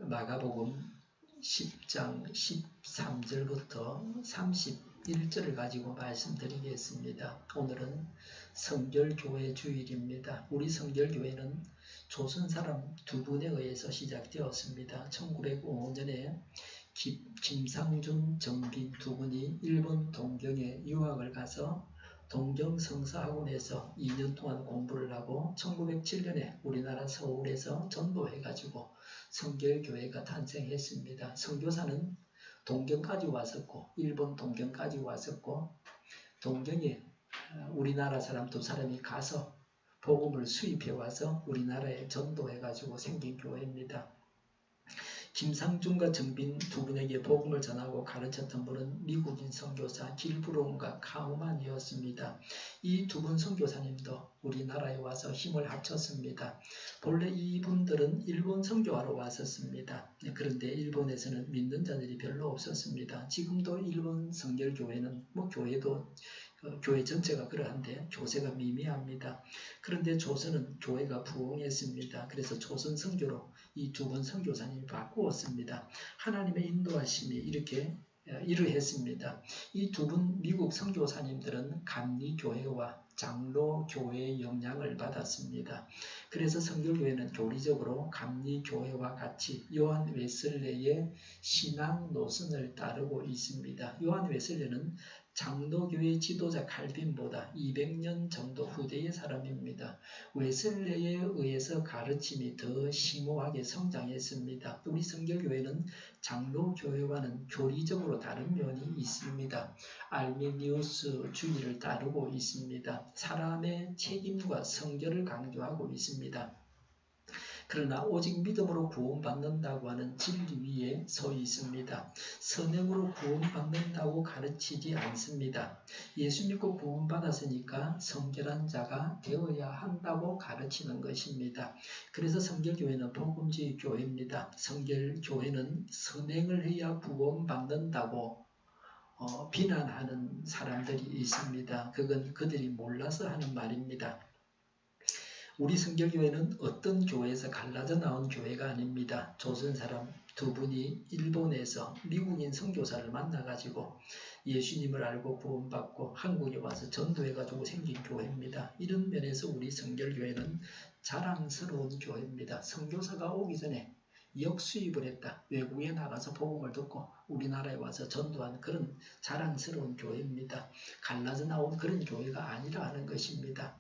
마가복음 10장 13절부터 31절을 가지고 말씀드리겠습니다. 오늘은 성결교회 주일입니다. 우리 성결교회는 조선 사람 두 분에 의해서 시작되었습니다. 1905년에 김상준, 정빈 두 분이 일본 동경에 유학을 가서 동경성서학원에서 2년 동안 공부를 하고 1907년에 우리나라 서울에서 전도해가지고 성결교회가 탄생했습니다. 선교사는 동경까지 왔었고 일본 동경까지 왔었고 동경에 우리나라 사람 두 사람이 가서 복음을 수입해 와서 우리나라에 전도해가지고 생긴 교회입니다. 김상준과 정빈 두 분에게 복음을 전하고 가르쳤던 분은 미국인 선교사 길브론과 카우만이었습니다. 이 두 분 선교사님도 우리나라에 와서 힘을 합쳤습니다. 본래 이분들은 일본 선교하러 왔었습니다. 그런데 일본에서는 믿는 자들이 별로 없었습니다. 지금도 일본 성결교회는 교회도 교회 전체가 그러한데 교세가 미미합니다. 그런데 조선은 교회가 부흥했습니다. 그래서 조선 선교로 이 두 분 선교사님이 바꾸었습니다. 하나님의 인도하심이 이렇게 이러했습니다. 이 두 분 미국 선교사님들은 감리교회와 장로교회의 영향을 받았습니다. 그래서 성결교회는 교리적으로 감리교회와 같이 요한 웨슬레의 신앙 노선을 따르고 있습니다. 요한 웨슬레는 장로교회 지도자 칼빈보다 200년 정도 후대의 사람입니다. 웨슬레에 의해서 가르침이 더 심오하게 성장했습니다. 우리 성결교회는 장로교회와는 교리적으로 다른 면이 있습니다. 알미니우스 주의를 따르고 있습니다. 사람의 책임과 성결을 강조하고 있습니다. 그러나 오직 믿음으로 구원받는다고 하는 진리 위에 서 있습니다. 선행으로 구원받는다고 가르치지 않습니다. 예수 믿고 구원받았으니까 성결한 자가 되어야 한다고 가르치는 것입니다. 그래서 성결교회는 복음주의 교회입니다. 성결교회는 선행을 해야 구원받는다고 비난하는 사람들이 있습니다. 그건 그들이 몰라서 하는 말입니다. 우리 성결교회는 어떤 교회에서 갈라져 나온 교회가 아닙니다. 조선 사람 두 분이 일본에서 미국인 선교사를 만나가지고 예수님을 알고 구원받고 한국에 와서 전도해가지고 생긴 교회입니다. 이런 면에서 우리 성결교회는 자랑스러운 교회입니다. 선교사가 오기 전에 역수입을 했다. 외국에 나가서 복음을 듣고 우리나라에 와서 전도한 그런 자랑스러운 교회입니다. 갈라져 나온 그런 교회가 아니라 하는 것입니다.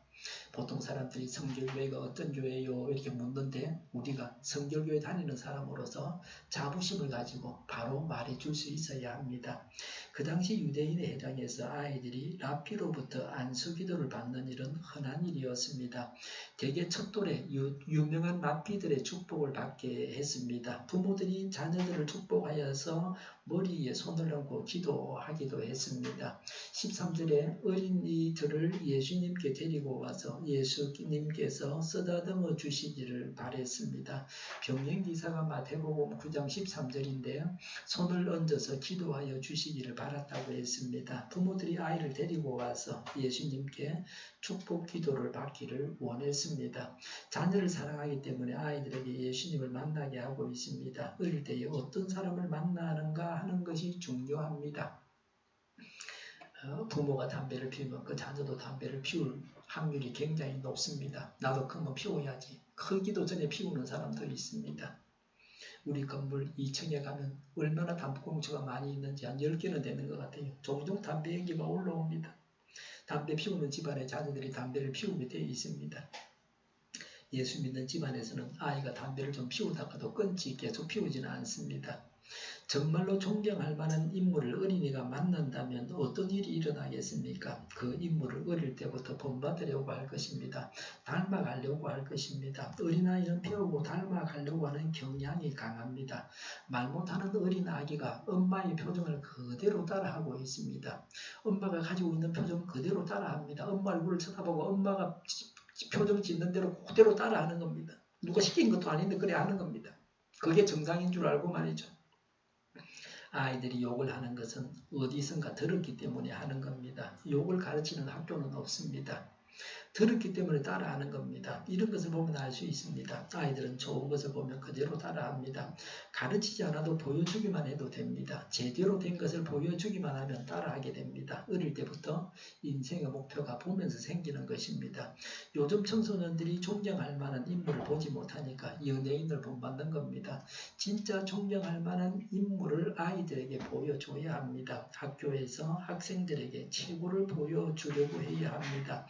보통 사람들이 성결교회가 어떤 교회요 이렇게 묻는데 우리가 성결교회 다니는 사람으로서 자부심을 가지고 바로 말해줄 수 있어야 합니다. 그 당시 유대인의 회당에서 아이들이 랍비로부터 안수기도를 받는 일은 흔한 일이었습니다. 대개 첫돌에 유명한 랍비들의 축복을 받게 했습니다. 부모들이 자녀들을 축복하여서 머리에 손을 얹고 기도하기도 했습니다. 13절에 어린이들을 예수님께 데리고 와서 예수님께서 쓰다듬어 주시기를 바랬습니다. 병행기사가 마태복음 9장 13절인데요. 손을 얹어서 기도하여 주시기를 바랐다고 했습니다. 부모들이 아이를 데리고 와서 예수님께 축복 기도를 받기를 원했습니다. 자녀를 사랑하기 때문에 아이들에게 예수님을 만나게 하고 있습니다. 어릴 때에 어떤 사람을 만나는가 하는 것이 중요합니다. 부모가 담배를 피우면 그 자녀도 담배를 피울 확률이 굉장히 높습니다. 나도 크면 피워야지. 크기도 전에 피우는 사람도 있습니다. 우리 건물 2층에 가면 얼마나 담배꽁초가 많이 있는지 한 10개는 되는 것 같아요. 종종 담배 연기가 올라옵니다. 담배 피우는 집안에 자녀들이 담배를 피우게 되어 있습니다. 예수 믿는 집안에서는 아이가 담배를 좀 피우다가도 끊지 계속 피우지는 않습니다. 정말로 존경할 만한 인물을 어린이가 만난다면 어떤 일이 일어나겠습니까? 그 인물을 어릴 때부터 본받으려고 할 것입니다. 닮아가려고 할 것입니다. 어린아이는 배우고 닮아가려고 하는 경향이 강합니다. 말 못하는 어린아기가 엄마의 표정을 그대로 따라하고 있습니다. 엄마가 가지고 있는 표정 그대로 따라합니다. 엄마 얼굴을 쳐다보고 엄마가 표정 짓는 대로 그대로 따라하는 겁니다. 누가 시킨 것도 아닌데 그래 하는 겁니다. 그게 정상인 줄 알고 말이죠. 아이들이 욕을 하는 것은 어디선가 들었기 때문에 하는 겁니다. 욕을 가르치는 학교는 없습니다. 들었기 때문에 따라하는 겁니다. 이런 것을 보면 알 수 있습니다. 아이들은 좋은 것을 보면 그대로 따라합니다. 가르치지 않아도 보여주기만 해도 됩니다. 제대로 된 것을 보여주기만 하면 따라하게 됩니다. 어릴 때부터 인생의 목표가 보면서 생기는 것입니다. 요즘 청소년들이 존경할 만한 인물을 보지 못하니까 연예인을 본받는 겁니다. 진짜 존경할 만한 인물을 아이들에게 보여줘야 합니다. 학교에서 학생들에게 최고를 보여주려고 해야 합니다.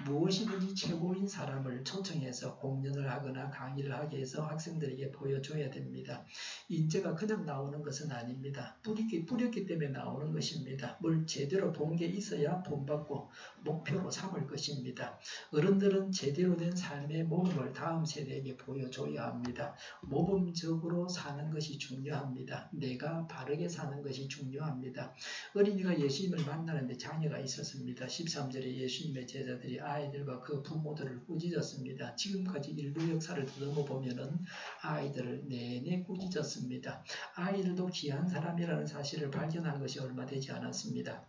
무엇이든지 최고인 사람을 초청해서 공연을 하거나 강의를 하게 해서 학생들에게 보여줘야 됩니다. 인재가 그냥 나오는 것은 아닙니다. 뿌렸기 때문에 나오는 것입니다. 뭘 제대로 본 게 있어야 본받고 목표로 삼을 것입니다. 어른들은 제대로 된 삶의 모범을 다음 세대에게 보여줘야 합니다. 모범적으로 사는 것이 중요합니다. 내가 바르게 사는 것이 중요합니다. 어린이가 예수님을 만나는데 장애가 있었습니다. 13절에 예수님의 제자들이 아이들과 그 부모들을 꾸짖었습니다. 지금까지 인류 역사를 더듬어 보면은 아이들을 내내 꾸짖었습니다. 아이들도 귀한 사람이라는 사실을 발견한 것이 얼마 되지 않았습니다.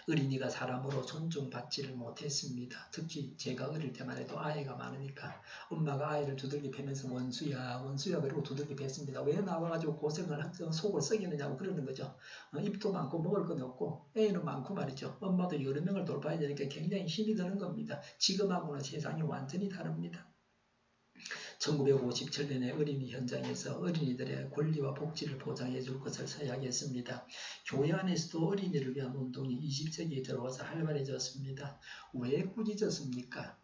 어린이가 사람으로 존중받지를 못했습니다. 특히 제가 어릴 때만 해도 아이가 많으니까 엄마가 아이를 두들겨 패면서 원수야 그러고 두들겨 팼습니다. 왜 나와가지고 고생을 속을 썩이느냐고 그러는 거죠. 입도 많고 먹을 건 없고 애는 많고 말이죠. 엄마도 여러 명을 돌봐야 되니까 굉장히 힘이 드는 겁니다. 지금하고는 세상이 완전히 다릅니다. 1957년에 어린이 현장에서 어린이들의 권리와 복지를 보장해 줄 것을 서약했습니다. 교회 안에서도 어린이를 위한 운동이 20세기에 들어와서 활발해졌습니다. 왜 꾸짖었습니까?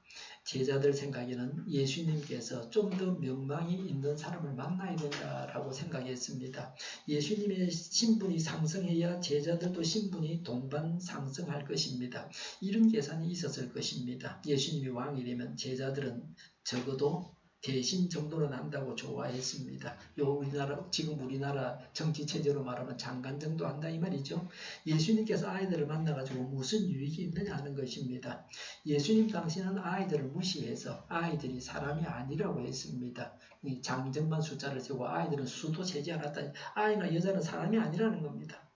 제자들 생각에는 예수님께서 좀 더 명망이 있는 사람을 만나야 된다라고 생각했습니다. 예수님의 신분이 상승해야 제자들도 신분이 동반 상승할 것입니다. 이런 계산이 있었을 것입니다. 예수님이 왕이 되면 제자들은 적어도 대신 정도는 한다고 좋아했습니다. 지금 우리나라 정치 체제로 말하면 장관 정도 한다 이 말이죠. 예수님께서 아이들을 만나가지고 무슨 유익이 있느냐 하는 것입니다. 예수님 당시는 아이들을 무시해서 아이들이 사람이 아니라고 했습니다. 장정만 숫자를 세고 아이들은 수도 세지 않았다. 아이나 여자는 사람이 아니라는 겁니다.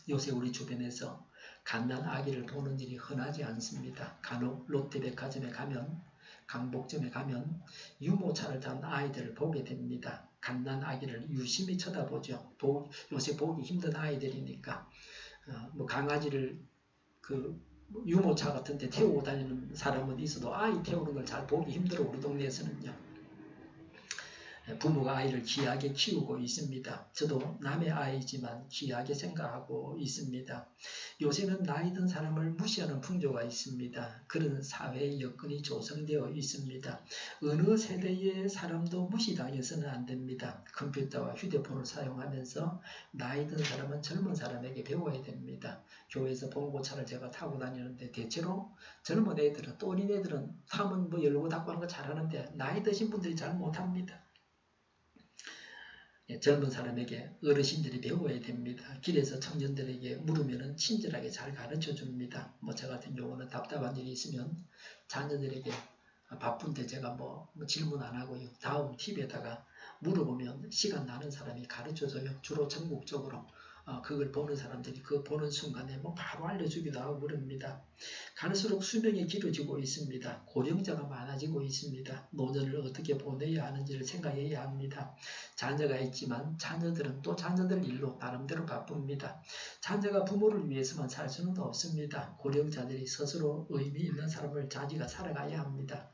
요새 우리 주변에서 갓난 아기를 보는 일이 흔하지 않습니다. 간혹 롯데백화점에 가면 강복점에 가면 유모차를 탄 아이들을 보게 됩니다. 갓난 아기를 유심히 쳐다보죠. 요새 보기 힘든 아이들이니까 강아지를 유모차 같은 데 태우고 다니는 사람은 있어도 아이 태우는 걸 잘 보기 힘들어 우리 동네에서는요. 부모가 아이를 귀하게 키우고 있습니다. 저도 남의 아이지만 귀하게 생각하고 있습니다. 요새는 나이 든 사람을 무시하는 풍조가 있습니다. 그런 사회의 여건이 조성되어 있습니다. 어느 세대의 사람도 무시당해서는 안 됩니다. 컴퓨터와 휴대폰을 사용하면서 나이 든 사람은 젊은 사람에게 배워야 됩니다. 교회에서 봉고차를 제가 타고 다니는데 대체로 젊은 애들은 또 어린 애들은 사문 열고 닫고 하는 거 잘하는데 나이 드신 분들이 잘 못합니다. 젊은 사람에게 어르신들이 배워야 됩니다. 길에서 청년들에게 물으면 친절하게 잘 가르쳐 줍니다. 저 같은 경우는 답답한 일이 있으면 자녀들에게 바쁜데 제가 질문 안 하고요. 다음 팁에다가 물어보면 시간 나는 사람이 가르쳐 줘요. 주로 전국적으로. 그걸 보는 사람들이 그 보는 순간에 바로 알려주기도 하고 그럽니다. 갈수록 수명이 길어지고 있습니다. 고령자가 많아지고 있습니다. 노년을 어떻게 보내야 하는지를 생각해야 합니다. 자녀가 있지만 자녀들은 또 자녀들 일로 나름대로 바쁩니다. 자녀가 부모를 위해서만 살 수는 없습니다. 고령자들이 스스로 의미 있는 삶을 자기가 살아가야 합니다.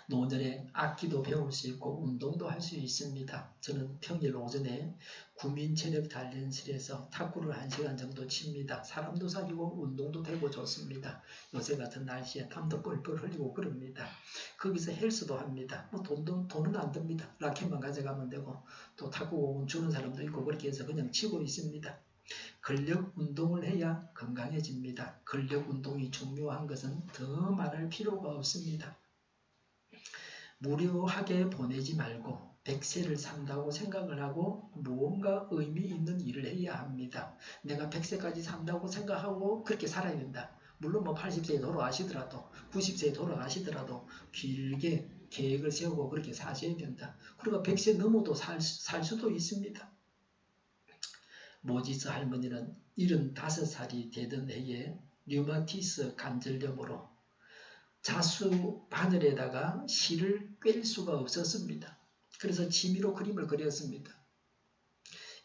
노년에 악기도 배울 수 있고 운동도 할 수 있습니다. 저는 평일 오전에 구민체력단련실에서 탁구를 1시간 정도 칩니다. 사람도 사귀고 운동도 되고 좋습니다. 요새 같은 날씨에 땀도 뻘뻘 흘리고 그럽니다. 거기서 헬스도 합니다. 돈은 안 듭니다. 라켓만 가져가면 되고 또 탁구공은 주는 사람도 있고 그렇게 해서 그냥 치고 있습니다. 근력 운동을 해야 건강해집니다. 근력 운동이 중요한 것은 더 말할 필요가 없습니다. 무료하게 보내지 말고 100세를 산다고 생각을 하고 무언가 의미 있는 일을 해야 합니다. 내가 100세까지 산다고 생각하고 그렇게 살아야 된다. 물론 80세에 돌아가시더라도 90세에 돌아가시더라도 길게 계획을 세우고 그렇게 사셔야 된다. 그리고 100세 넘어도 살 수도 있습니다. 모지스 할머니는 75살이 되던 해에 류마티스 관절염으로 자수 바늘에다가 실을 꿰일 수가 없었습니다. 그래서 취미로 그림을 그렸습니다.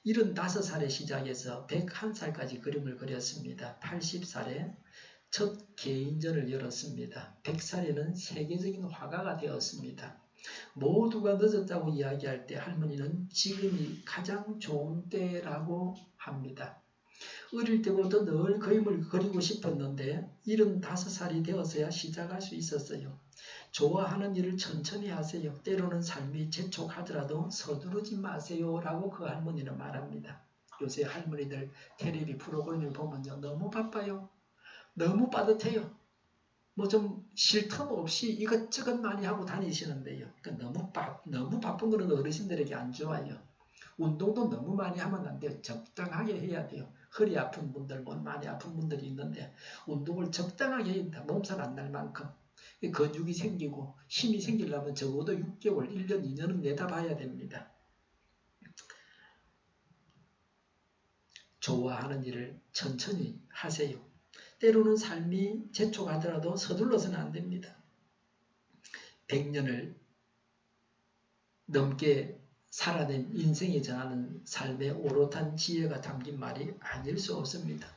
75살에 시작해서 101살까지 그림을 그렸습니다. 80살에 첫 개인전을 열었습니다. 100살에는 세계적인 화가가 되었습니다. 모두가 늦었다고 이야기할 때 할머니는 지금이 가장 좋은 때라고 합니다. 어릴 때부터 늘 그림을 그리고 싶었는데 75살이 되어서야 시작할 수 있었어요. 좋아하는 일을 천천히 하세요. 때로는 삶이 재촉하더라도 서두르지 마세요 라고 그 할머니는 말합니다. 요새 할머니들 텔레비 프로그램을 보면요, 너무 바빠요. 너무 빠듯해요. 뭐 좀 쉴 틈 없이 이것저것 많이 하고 다니시는데요. 그러니까 너무 바쁜 거는 어르신들에게 안 좋아요. 운동도 너무 많이 하면 안 돼요. 적당하게 해야 돼요. 허리 아픈 분들, 몸 많이 아픈 분들이 있는데 운동을 적당하게 해야 된다. 몸살 안 날 만큼. 근육이 생기고 힘이 생기려면 적어도 6개월, 1년, 2년은 내다봐야 됩니다. 좋아하는 일을 천천히 하세요. 때로는 삶이 재촉하더라도 서둘러서는 안 됩니다. 100년을 넘게 살아낸 인생이 전하는 삶의 오롯한 지혜가 담긴 말이 아닐 수 없습니다.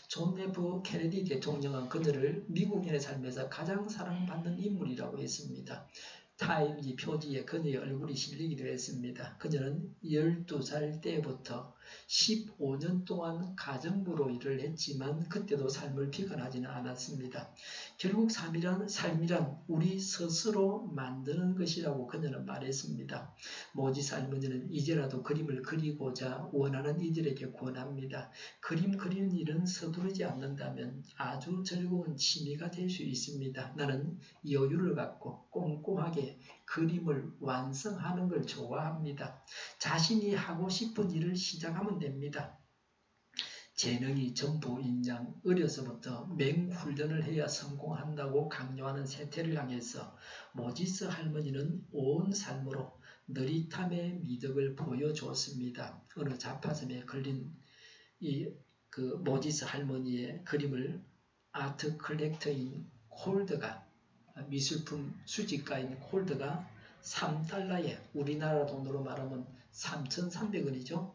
존 F 케네디 대통령은 그녀를 미국인의 삶에서 가장 사랑받는 인물이라고 했습니다. 타임지 표지에 그녀의 얼굴이 실리기도 했습니다. 그녀는 12살 때부터 15년 동안 가정부로 일을 했지만 그때도 삶을 비관하지는 않았습니다. 결국 삶이란 우리 스스로 만드는 것이라고 그녀는 말했습니다. 모지스 할머니는 이제라도 그림을 그리고자 원하는 이들에게 권합니다. 그림 그리는 일은 서두르지 않는다면 아주 즐거운 취미가 될 수 있습니다. 나는 여유를 갖고 꼼꼼하게 그림을 완성하는 걸 좋아합니다. 자신이 하고 싶은 일을 시작하면 됩니다. 재능이 전부인 양 어려서부터 맹훈련을 해야 성공한다고 강요하는 세태를 향해서 모지스 할머니는 온 삶으로 느릿함의 미덕을 보여주었습니다. 어느 잡화섬에 걸린 모지스 할머니의 그림을 아트 컬렉터인 콜드가, 미술품 수집가인 콜드가 3달러에, 우리나라 돈으로 말하면 3,300원이죠.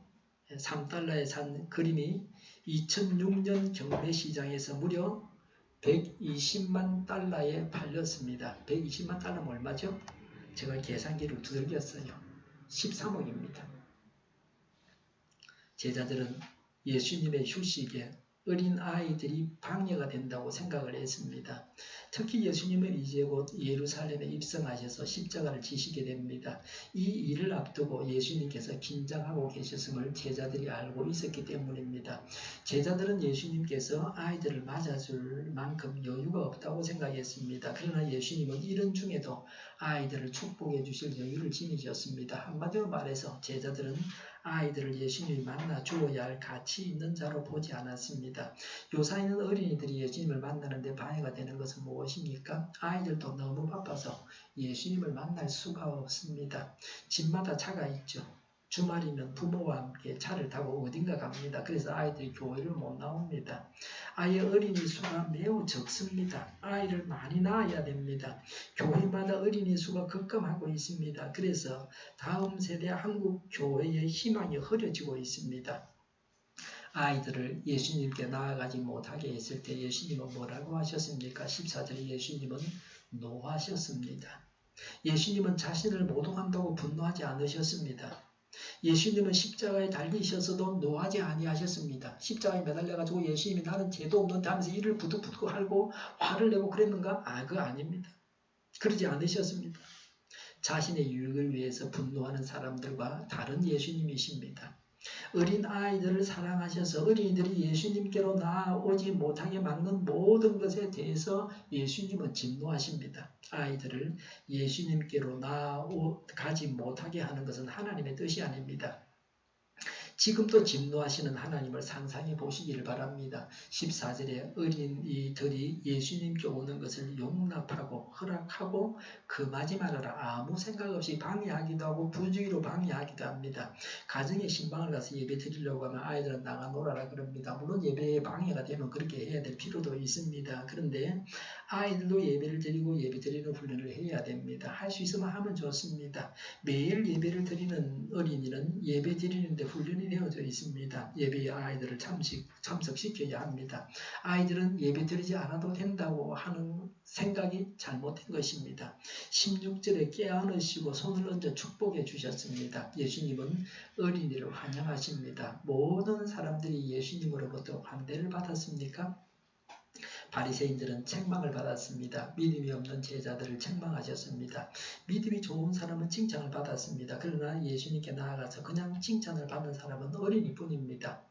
3달러에 산 그림이 2006년 경매 시장에서 무려 120만 달러에 팔렸습니다. 120만 달러면 얼마죠? 제가 계산기를 두들겼어요. 13억입니다. 제자들은 예수님의 휴식에 어린 아이들이 방해가 된다고 생각을 했습니다. 특히 예수님은 이제 곧 예루살렘에 입성하셔서 십자가를 지시게 됩니다. 이 일을 앞두고 예수님께서 긴장하고 계셨음을 제자들이 알고 있었기 때문입니다. 제자들은 예수님께서 아이들을 맞아줄 만큼 여유가 없다고 생각했습니다. 그러나 예수님은 이런 중에도 아이들을 축복해 주실 여유를 지니셨습니다. 한마디로 말해서 제자들은 아이들을 예수님이 만나 주어야 할 가치 있는 자로 보지 않았습니다. 요사이는 어린이들이 예수님을 만나는데 방해가 되는 것은 무엇입니까? 아이들도 너무 바빠서 예수님을 만날 수가 없습니다. 집마다 차가 있죠. 주말이면 부모와 함께 차를 타고 어딘가 갑니다. 그래서 아이들이 교회를 못 나옵니다. 아예 어린이 수가 매우 적습니다. 아이를 많이 낳아야 됩니다. 교회마다 어린이 수가 급감하고 있습니다. 그래서 다음 세대 한국 교회의 희망이 흐려지고 있습니다. 아이들을 예수님께 나아가지 못하게 했을 때 예수님은 뭐라고 하셨습니까? 14절에 예수님은 노하셨습니다. 예수님은 자신을 모독한다고 분노하지 않으셨습니다. 예수님은 십자가에 달리셨어도 노하지 아니하셨습니다. 십자가에 매달려가지고 예수님이 나는 죄도 없는데 하면서 이를 부득부득 하고 화를 내고 그랬는가? 그거 아닙니다. 그러지 않으셨습니다. 자신의 유익을 위해서 분노하는 사람들과 다른 예수님이십니다. 어린 아이들을 사랑하셔서 어린이들이 예수님께로 나아오지 못하게 막는 모든 것에 대해서 예수님은 진노하십니다. 아이들을 예수님께로 나아가지 못하게 하는 것은 하나님의 뜻이 아닙니다. 지금도 진노하시는 하나님을 상상해 보시기를 바랍니다. 14절에 어린이들이 예수님께 오는 것을 용납하고 허락하고 금하지 말아라. 아무 생각 없이 방해하기도 하고 부주의로 방해하기도 합니다. 가정에 신방을 가서 예배 드리려고 하면 아이들은 나가 놀아라 그럽니다. 물론 예배에 방해가 되면 그렇게 해야 될 필요도 있습니다. 그런데 아이들도 예배를 드리고 예배 드리는 훈련을 해야 됩니다. 할 수 있으면 하면 좋습니다. 매일 예배를 드리는 어린이는 예배 드리는데 훈련이 되어져 있습니다. 예배에 아이들을 참석시켜야 합니다. 아이들은 예배 드리지 않아도 된다고 하는 생각이 잘못된 것입니다. 16절에 깨어누시고 손을 얹어 축복해 주셨습니다. 예수님은 어린이를 환영하십니다. 모든 사람들이 예수님으로부터 환대를 받았습니까? 바리새인들은 책망을 받았습니다. 믿음이 없는 제자들을 책망하셨습니다. 믿음이 좋은 사람은 칭찬을 받았습니다. 그러나 예수님께 나아가서 그냥 칭찬을 받는 사람은 어린이뿐입니다.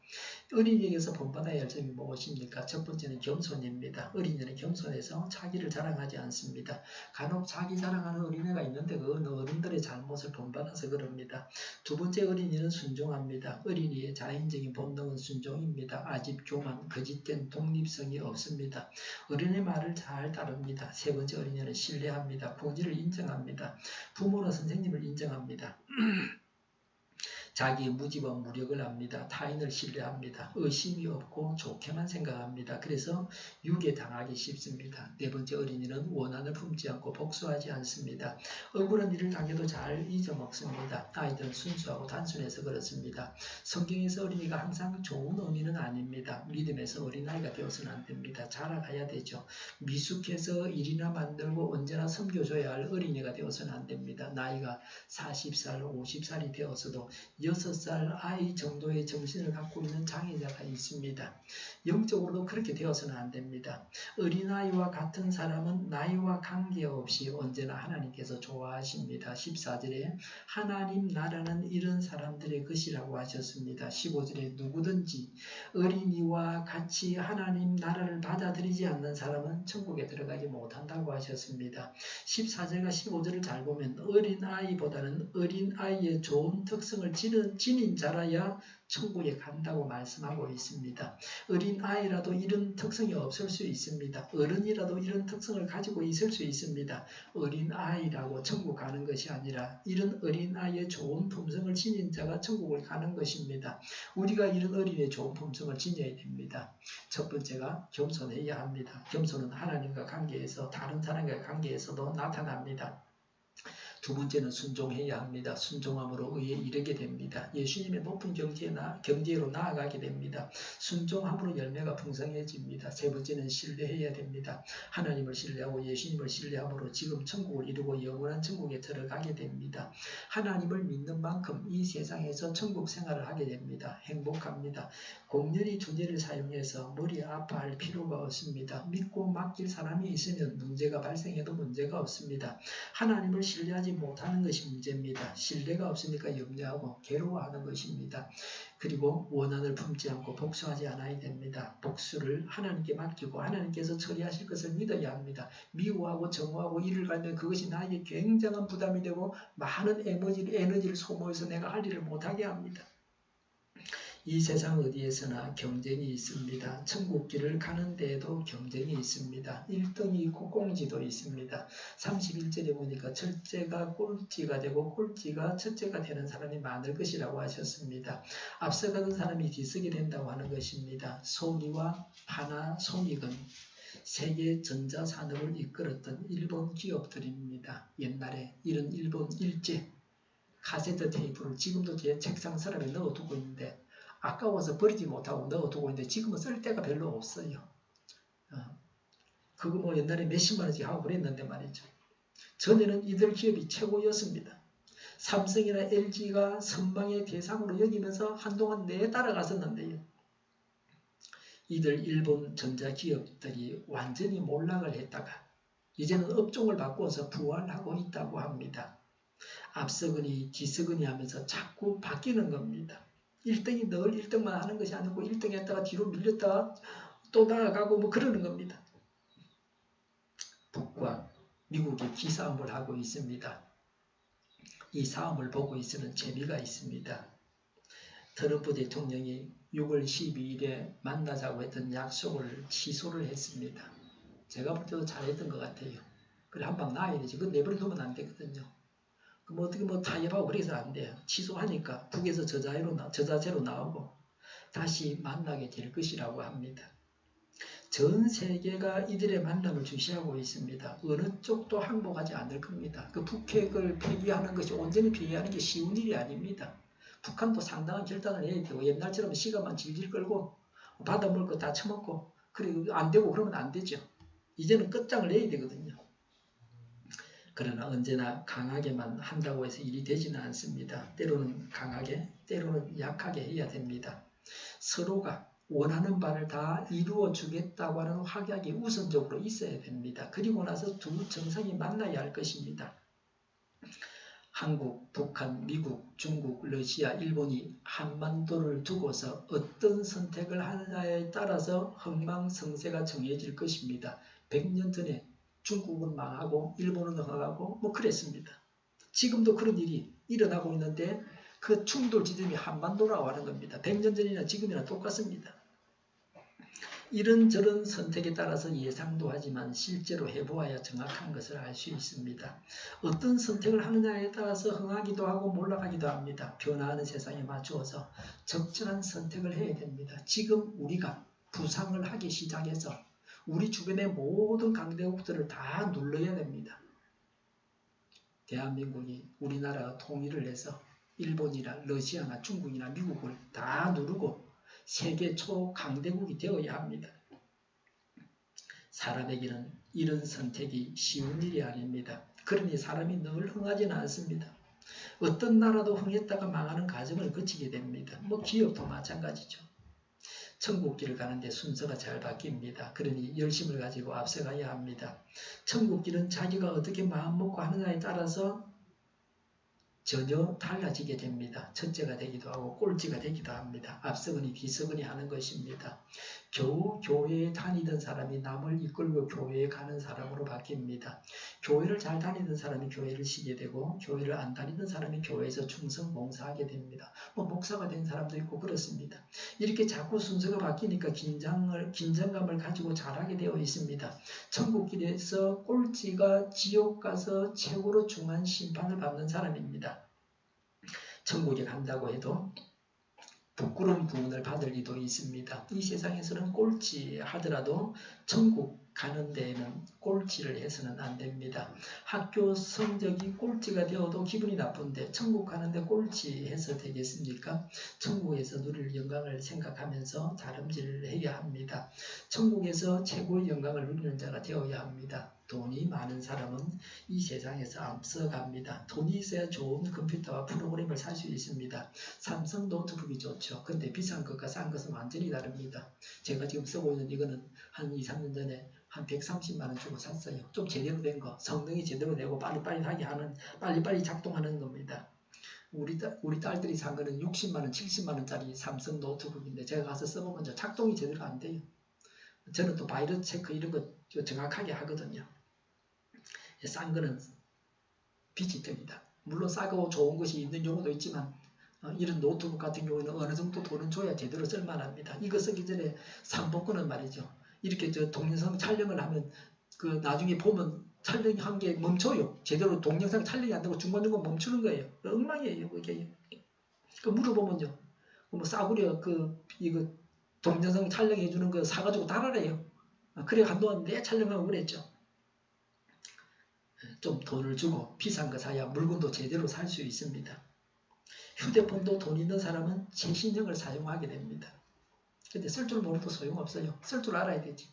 어린이에게서 본받아야 할 점이 무엇입니까? 첫 번째는 겸손입니다. 어린이는 겸손해서 자기를 자랑하지 않습니다. 간혹 자기 자랑하는 어린애가 있는데 그건 어른들의 잘못을 본받아서 그럽니다. 두 번째, 어린이는 순종합니다. 어린이의 자연적인 본능은 순종입니다. 아집, 교만, 거짓된 독립성이 없습니다. 어린의 말을 잘 따릅니다. 세 번째, 어린이는 신뢰합니다. 본의를 인정합니다. 부모나 선생님을 인정합니다. 자기의 무지와 무력을 압니다. 타인을 신뢰합니다. 의심이 없고 좋게만 생각합니다. 그래서 유괴당하기 쉽습니다. 네 번째, 어린이는 원한을 품지 않고 복수하지 않습니다. 억울한 일을 당해도 잘 잊어먹습니다. 아이들은 순수하고 단순해서 그렇습니다. 성경에서 어린이가 항상 좋은 의미는 아닙니다. 믿음에서 어린아이가 되어서는 안 됩니다. 자라가야 되죠. 미숙해서 일이나 만들고 언제나 섬겨줘야 할 어린이가 되어서는 안 됩니다. 나이가 40살, 50살이 되어서도 6살 아이 정도의 정신을 갖고 있는 장애자가 있습니다. 영적으로도 그렇게 되어서는 안 됩니다. 어린아이와 같은 사람은 나이와 관계없이 언제나 하나님께서 좋아하십니다. 14절에 하나님 나라는 이런 사람들의 것이라고 하셨습니다. 15절에 누구든지 어린이와 같이 하나님 나라를 받아들이지 않는 사람은 천국에 들어가지 못한다고 하셨습니다. 14절과 15절을 잘 보면 어린아이보다는 어린아이의 좋은 특성을 지닌 자라야 천국에 간다고 말씀하고 있습니다. 어린아이라도 이런 특성이 없을 수 있습니다. 어른이라도 이런 특성을 가지고 있을 수 있습니다. 어린아이라고 천국 가는 것이 아니라 이런 어린아이의 좋은 품성을 지닌 자가 천국을 가는 것입니다. 우리가 이런 어린이의 좋은 품성을 지녀야 됩니다. 첫 번째가 겸손해야 합니다. 겸손은 하나님과 관계에서 다른 사람과 관계에서도 나타납니다. 두 번째는 순종해야 합니다. 순종함으로 의에 이르게 됩니다. 예수님의 높은 경지로 나아가게 됩니다. 순종함으로 열매가 풍성해집니다. 세 번째는 신뢰해야 됩니다. 하나님을 신뢰하고 예수님을 신뢰함으로 지금 천국을 이루고 영원한 천국에 들어가게 됩니다. 하나님을 믿는 만큼 이 세상에서 천국 생활을 하게 됩니다. 행복합니다. 공연히 두뇌를 사용해서 머리 아파할 필요가 없습니다. 믿고 맡길 사람이 있으면 문제가 발생해도 문제가 없습니다. 하나님을 신뢰하지 못하는 것이 문제입니다. 신뢰가 없으니까 염려하고 괴로워하는 것입니다. 그리고 원한을 품지 않고 복수하지 않아야 됩니다. 복수를 하나님께 맡기고 하나님께서 처리하실 것을 믿어야 합니다. 미워하고 정오하고 일을 가면 그것이 나에게 굉장한 부담이 되고 많은 에너지를 소모해서 내가 할 일을 못하게 합니다. 이 세상 어디에서나 경쟁이 있습니다. 천국길을 가는 데에도 경쟁이 있습니다. 1등이 있고 꽁지도 있습니다. 31절에 보니까 첫째가 꼴찌가 되고 꼴찌가 첫째가 되는 사람이 많을 것이라고 하셨습니다. 앞서가는 사람이 뒤서게 된다고 하는 것입니다. 소니와 파나소닉은 세계 전자산업을 이끌었던 일본 기업들입니다. 옛날에 이런 일본 일제 카세트 테이프를 지금도 제 책상 서랍에 넣어두고 있는데 아까워서 버리지 못하고 넣어두고 있는데 지금은 쓸 데가 별로 없어요. 그거 뭐 옛날에 몇십만 원씩 하고 그랬는데 말이죠. 전에는 이들 기업이 최고였습니다. 삼성이나 LG가 선망의 대상으로 여기면서 한동안 따라갔었는데요. 이들 일본 전자기업들이 완전히 몰락을 했다가 이제는 업종을 바꿔서 부활하고 있다고 합니다. 앞서거니 뒤서거니 하면서 자꾸 바뀌는 겁니다. 1등이 늘 1등만 하는 것이 아니고 1등 했다가 뒤로 밀렸다가 또 나아가고 뭐 그러는 겁니다. 북과 미국이 기싸움을 하고 있습니다. 이 싸움을 보고 있으면 재미가 있습니다. 트럼프 대통령이 6월 12일에 만나자고 했던 약속을 취소를 했습니다. 제가 볼 때도 잘했던 것 같아요. 그래 한 방 놔야 되지. 그거 내버려두면 안 되거든요. 그럼 어떻게 뭐 타협하고 그래서 안 돼요. 취소하니까 북에서 저자체로 나오고 다시 만나게 될 것이라고 합니다. 전 세계가 이들의 만남을 주시하고 있습니다. 어느 쪽도 항복하지 않을 겁니다. 그 북핵을 폐기하는 것이 온전히 폐기하는 게 쉬운 일이 아닙니다. 북한도 상당한 결단을 해야 되고 옛날처럼 시간만 질질 끌고 받아먹을 거 다 처먹고 그래 안 되고 그러면 안 되죠. 이제는 끝장을 내야 되거든요. 그러나 언제나 강하게만 한다고 해서 일이 되지는 않습니다. 때로는 강하게, 때로는 약하게 해야 됩니다. 서로가 원하는 바를 다 이루어 주겠다고 하는 확약이 우선적으로 있어야 됩니다. 그리고 나서 두 정상이 만나야 할 것입니다. 한국, 북한, 미국, 중국, 러시아, 일본이 한반도를 두고서 어떤 선택을 하느냐에 따라서 흥망성쇠가 정해질 것입니다. 100년 전에 중국은 망하고 일본은 망하고 뭐 그랬습니다. 지금도 그런 일이 일어나고 있는데 그 충돌 지점이 한반도라고 하는 겁니다. 100년 전이나 지금이나 똑같습니다. 이런저런 선택에 따라서 예상도 하지만 실제로 해보아야 정확한 것을 알 수 있습니다. 어떤 선택을 하느냐에 따라서 흥하기도 하고 몰락하기도 합니다. 변화하는 세상에 맞추어서 적절한 선택을 해야 됩니다. 지금 우리가 부상을 하기 시작해서 우리 주변의 모든 강대국들을 다 눌러야 됩니다. 대한민국이 우리나라가 통일을 해서 일본이나 러시아나 중국이나 미국을 다 누르고 세계 초강대국이 되어야 합니다. 사람에게는 이런 선택이 쉬운 일이 아닙니다. 그러니 사람이 늘 흥하지는 않습니다. 어떤 나라도 흥했다가 망하는 과정을 거치게 됩니다. 뭐 기업도 마찬가지죠. 천국길을 가는데 순서가 잘 바뀝니다. 그러니 열심을 가지고 앞서가야 합니다. 천국길은 자기가 어떻게 마음먹고 하느냐에 따라서 전혀 달라지게 됩니다. 첫째가 되기도 하고 꼴찌가 되기도 합니다. 앞서거니 뒤서거니 하는 것입니다. 겨우 교회에 다니던 사람이 남을 이끌고 교회에 가는 사람으로 바뀝니다. 교회를 잘 다니던 사람이 교회를 쉬게 되고 교회를 안 다니던 사람이 교회에서 충성 봉사하게 됩니다. 뭐 목사가 된 사람도 있고 그렇습니다. 이렇게 자꾸 순서가 바뀌니까 긴장감을 가지고 자라게 되어 있습니다. 천국길에서 꼴찌가 지옥 가서 최고로 중한 심판을 받는 사람입니다. 천국에 간다고 해도 부끄러운 구원을 받을 리도 있습니다. 이 세상에서는 꼴찌 하더라도 천국 가는 데에는 꼴찌를 해서는 안 됩니다. 학교 성적이 꼴찌가 되어도 기분이 나쁜데 천국 가는데 꼴찌해서 되겠습니까? 천국에서 누릴 영광을 생각하면서 다름질을 해야 합니다. 천국에서 최고의 영광을 누리는 자가 되어야 합니다. 돈이 많은 사람은 이 세상에서 앞서갑니다. 돈이 있어야 좋은 컴퓨터와 프로그램을 살 수 있습니다. 삼성 노트북이 좋죠. 근데 비싼 것과 싼 것은 완전히 다릅니다. 제가 지금 쓰고 있는 이거는 한 2, 3년 전에 한 130만 원 주고 샀어요. 좀 제대로 된 거, 성능이 제대로 되고 빨리빨리 하게 하는, 빨리빨리 작동하는 겁니다. 우리 딸들이 산 거는 60만 원, 70만 원짜리 삼성 노트북인데 제가 가서 써보면 작동이 제대로 안 돼요. 저는 또 바이러스 체크 이런 거 정확하게 하거든요. 싼 거는 빛이 듭니다. 물론 싸고 좋은 것이 있는 경우도 있지만 이런 노트북 같은 경우는 어느 정도 돈은 줘야 제대로 쓸만합니다. 이거 쓰기 전에 3복권은 말이죠. 이렇게 동영상 촬영을 하면 그 나중에 보면 촬영한 게 멈춰요. 제대로 동영상 촬영이 안 되고 중간중간 멈추는 거예요. 엉망이에요. 그게. 그 물어보면요. 뭐 싸구려 이거 동영상 촬영해 주는 거 사가지고 달아래요. 그래 한동안 내 촬영하고 그랬죠. 좀 돈을 주고 비싼 거 사야 물건도 제대로 살 수 있습니다. 휴대폰도 돈 있는 사람은 최신형을 사용하게 됩니다. 근데 쓸 줄 모르도 소용없어요. 쓸 줄 알아야 되지.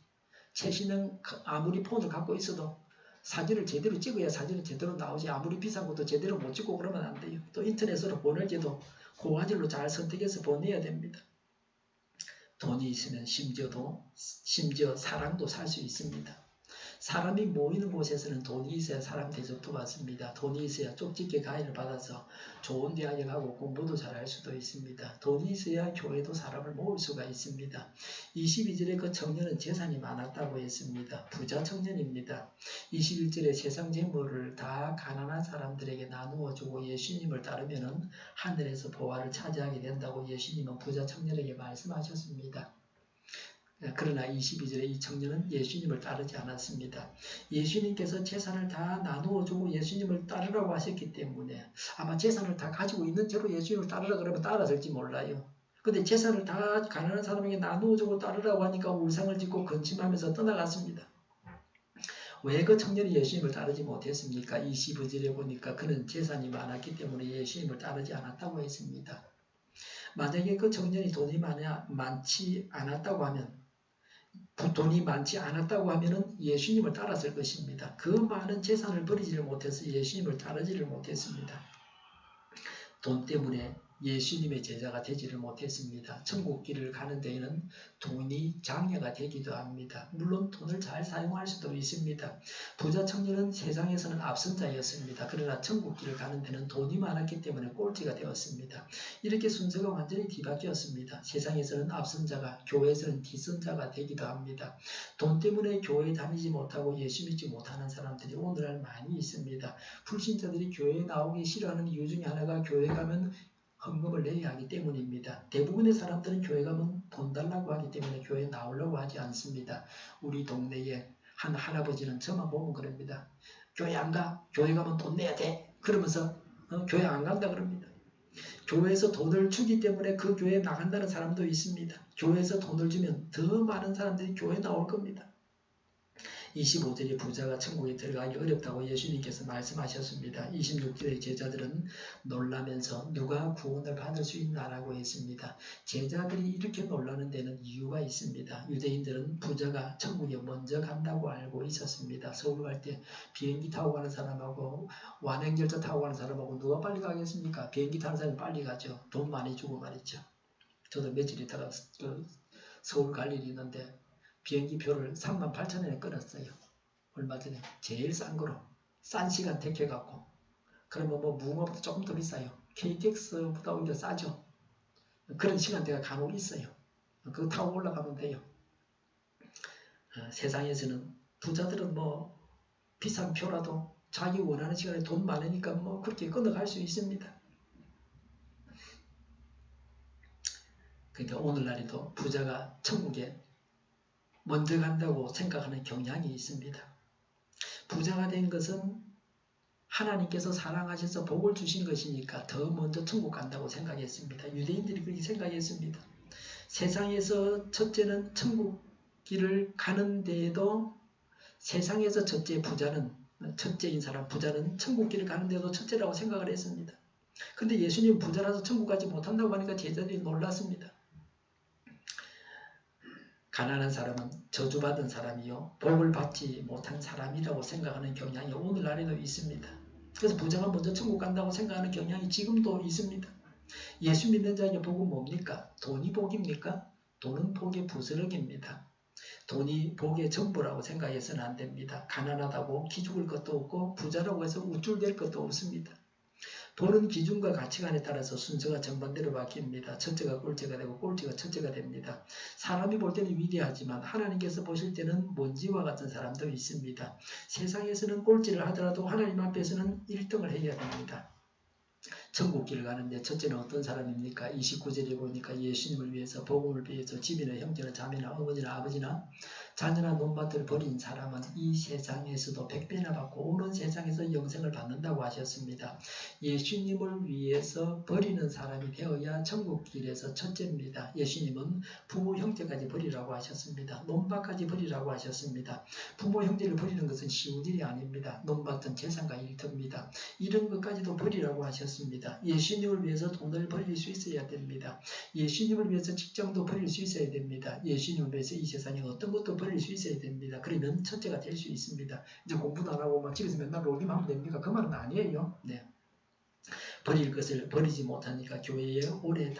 최신형 아무리 폰을 갖고 있어도 사진을 제대로 찍어야 사진은 제대로 나오지 아무리 비싼 것도 제대로 못 찍고 그러면 안 돼요. 또 인터넷으로 보낼 때도 고화질로 잘 선택해서 보내야 됩니다. 돈이 있으면 심지어 사랑도 살 수 있습니다. 사람이 모이는 곳에서는 돈이 있어야 사람 대접도 받습니다. 돈이 있어야 쪽집게 가해를 받아서 좋은 대학에 가고 공부도 잘할 수도 있습니다. 돈이 있어야 교회도 사람을 모을 수가 있습니다. 22절에 그 청년은 재산이 많았다고 했습니다. 부자 청년입니다. 21절에 세상 재물을 다 가난한 사람들에게 나누어 주고 예수님을 따르면은 하늘에서 보화를 차지하게 된다고 예수님은 부자 청년에게 말씀하셨습니다. 그러나 22절에 이 청년은 예수님을 따르지 않았습니다. 예수님께서 재산을 다 나누어 주고 예수님을 따르라고 하셨기 때문에 아마 재산을 다 가지고 있는 채로 예수님을 따르라 그러면 따라들지 몰라요. 근데 재산을 다 가난한 사람에게 나누어 주고 따르라고 하니까 울상을 짓고 근심하면서 떠나갔습니다. 왜 그 청년이 예수님을 따르지 못했습니까? 22절에 보니까 그는 재산이 많았기 때문에 예수님을 따르지 않았다고 했습니다. 만약에 그 청년이 돈이 많지 않았다고 하면은 예수님을 따랐을 것입니다. 그 많은 재산을 버리지를 못해서 예수님을 따르지를 못했습니다. 돈 때문에 예수님의 제자가 되지를 못했습니다. 천국길을 가는 데에는 돈이 장애가 되기도 합니다. 물론 돈을 잘 사용할 수도 있습니다. 부자 청년은 세상에서는 앞선자였습니다. 그러나 천국길을 가는 데는 돈이 많았기 때문에 꼴찌가 되었습니다. 이렇게 순서가 완전히 뒤바뀌었습니다. 세상에서는 앞선자가, 교회에서는 뒤선자가 되기도 합니다. 돈 때문에 교회에 다니지 못하고 예수 믿지 못하는 사람들이 오늘날 많이 있습니다. 불신자들이 교회에 나오기 싫어하는 이유 중에 하나가 교회 가면 헌금을 내야 하기 때문입니다. 대부분의 사람들은 교회 가면 돈 달라고 하기 때문에 교회에 나오려고 하지 않습니다. 우리 동네에 한 할아버지는 저만 보면 그럽니다. 교회 안 가? 교회 가면 돈 내야 돼? 그러면서 교회 안 간다 그럽니다. 교회에서 돈을 주기 때문에 그 교회에 나간다는 사람도 있습니다. 교회에서 돈을 주면 더 많은 사람들이 교회에 나올 겁니다. 25절에 부자가 천국에 들어가기 어렵다고 예수님께서 말씀하셨습니다. 26절의 제자들은 놀라면서 누가 구원을 받을 수 있나라고 했습니다. 제자들이 이렇게 놀라는 데는 이유가 있습니다. 유대인들은 부자가 천국에 먼저 간다고 알고 있었습니다. 서울 갈 때 비행기 타고 가는 사람하고 완행열차 타고 가는 사람하고 누가 빨리 가겠습니까? 비행기 타는 사람이 빨리 가죠. 돈 많이 주고 말이죠. 저도 며칠 있다가 서울 갈 일이 있는데 비행기 표를 38,000원에 끊었어요. 얼마 전에 제일 싼 거로 싼 시간 택해갖고 그러면 뭐 무궁화보다 조금 더 비싸요. KTX보다 오히려 싸죠. 그런 시간대가 간혹 있어요. 그거 타고 올라가면 돼요. 세상에서는 부자들은 뭐 비싼 표라도 자기 원하는 시간에 돈 많으니까 뭐 그렇게 끊어갈 수 있습니다. 그러니까 오늘날에도 부자가 천국에 먼저 간다고 생각하는 경향이 있습니다. 부자가 된 것은 하나님께서 사랑하셔서 복을 주신 것이니까 더 먼저 천국 간다고 생각했습니다. 유대인들이 그렇게 생각했습니다. 세상에서 첫째는 천국 길을 가는 데에도 세상에서 첫째인 사람 부자는 천국 길을 가는 데도 첫째라고 생각을 했습니다. 근데 예수님 부자라서 천국 가지 못한다고 하니까 제자들이 놀랐습니다. 가난한 사람은 저주받은 사람이요 복을 받지 못한 사람이라고 생각하는 경향이 오늘날에도 있습니다. 그래서 부자가 먼저 천국 간다고 생각하는 경향이 지금도 있습니다. 예수 믿는 자에게 복은 뭡니까? 돈이 복입니까? 돈은 복의 부스러기입니다. 돈이 복의 전부라고 생각해서는 안 됩니다. 가난하다고 기죽을 것도 없고 부자라고 해서 우쭐댈 것도 없습니다. 돈은 기준과 가치관에 따라서 순서가 정반대로 바뀝니다. 첫째가 꼴찌가 되고 꼴찌가 첫째가 됩니다. 사람이 볼 때는 위대하지만 하나님께서 보실 때는 먼지와 같은 사람도 있습니다. 세상에서는 꼴찌를 하더라도 하나님 앞에서는 1등을 해야 됩니다. 천국길을 가는데 첫째는 어떤 사람입니까? 29절에 보니까 예수님을 위해서 복음을 위해서 집이나 형제나 자매나 어머니나 아버지나 자녀나 논밭을 버린 사람은 이 세상에서도 100배나 받고 오는 세상에서 영생을 받는다고 하셨습니다. 예수님을 위해서 버리는 사람이 되어야 천국길에서 첫째입니다. 예수님은 부모 형제까지 버리라고 하셨습니다. 논밭까지 버리라고 하셨습니다. 부모 형제를 버리는 것은 쉬운 일이 아닙니다. 논밭은 재산과 일터입니다. 이런 것까지도 버리라고 하셨습니다. 예수님을 위해서 돈을 버릴 수 있어야 됩니다. 예수님을 위해서 직장도 버릴 수 있어야 됩니다. 예수님을 위해서 이 세상에 어떤 것도 버릴 수 있어야 됩니다. 그러면 첫째가 될 수 있습니다. 이제 공부도 안 하고 막 집에서 맨날 놀기만 하면 됩니까? 그 말은 아니에요. 네. 버릴 것을 버리지 못하니까 교회에 오래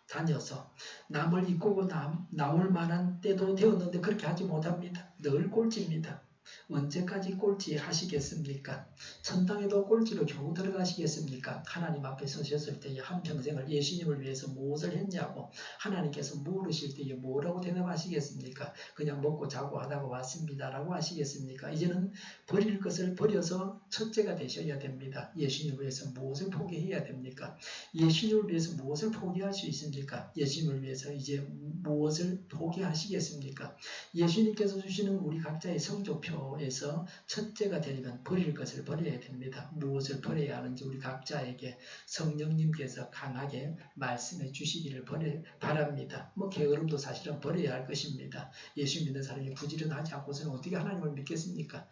다녀서 남을 이끌고 나올 만한 때도 되었는데 그렇게 하지 못합니다. 늘 꼴찌입니다. 언제까지 꼴찌 하시겠습니까? 천당에도 꼴찌로 겨우 들어가시겠습니까? 하나님 앞에 서셨을 때에 한평생을 예수님을 위해서 무엇을 했냐고 하나님께서 물으실 때에 뭐라고 대답하시겠습니까? 그냥 먹고 자고 하다가 왔습니다 라고 하시겠습니까? 이제는 버릴 것을 버려서 첫째가 되셔야 됩니다. 예수님을 위해서 무엇을 포기해야 됩니까? 예수님을 위해서 무엇을 포기할 수 있습니까? 예수님을 위해서 이제 무엇을 포기하시겠습니까? 예수님께서 주시는 우리 각자의 성조표에서 첫째가 되려면 버릴 것을 버려야 됩니다. 무엇을 버려야 하는지 우리 각자에게 성령님께서 강하게 말씀해 주시기를 바랍니다. 게으름도 사실은 버려야 할 것입니다. 예수 믿는 사람이 부지런하지 않고서는 어떻게 하나님을 믿겠습니까?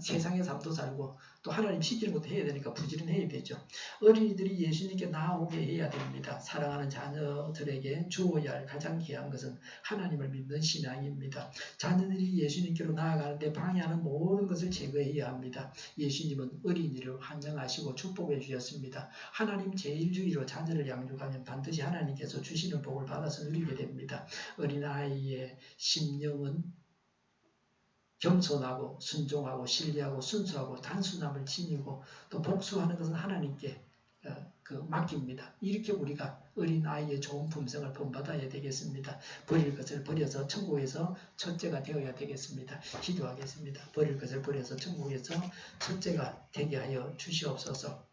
세상의 삶도 살고 또 하나님 시키는 것도 해야 되니까 부지런해야 되죠. 어린이들이 예수님께 나오게 해야 됩니다. 사랑하는 자녀들에게 주어야 할 가장 귀한 것은 하나님을 믿는 신앙입니다. 자녀들이 예수님께로 나아가는데 방해하는 모든 것을 제거해야 합니다. 예수님은 어린이를 환영하시고 축복해 주셨습니다. 하나님 제일주의로 자녀를 양육하면 반드시 하나님께서 주시는 복을 받아서 누리게 됩니다. 어린아이의 심령은 겸손하고 순종하고 신뢰하고 순수하고 단순함을 지니고 또 복수하는 것은 하나님께 맡깁니다. 이렇게 우리가 어린아이의 좋은 품성을 본받아야 되겠습니다. 버릴 것을 버려서 천국에서 첫째가 되어야 되겠습니다. 기도하겠습니다. 버릴 것을 버려서 천국에서 첫째가 되게 하여 주시옵소서.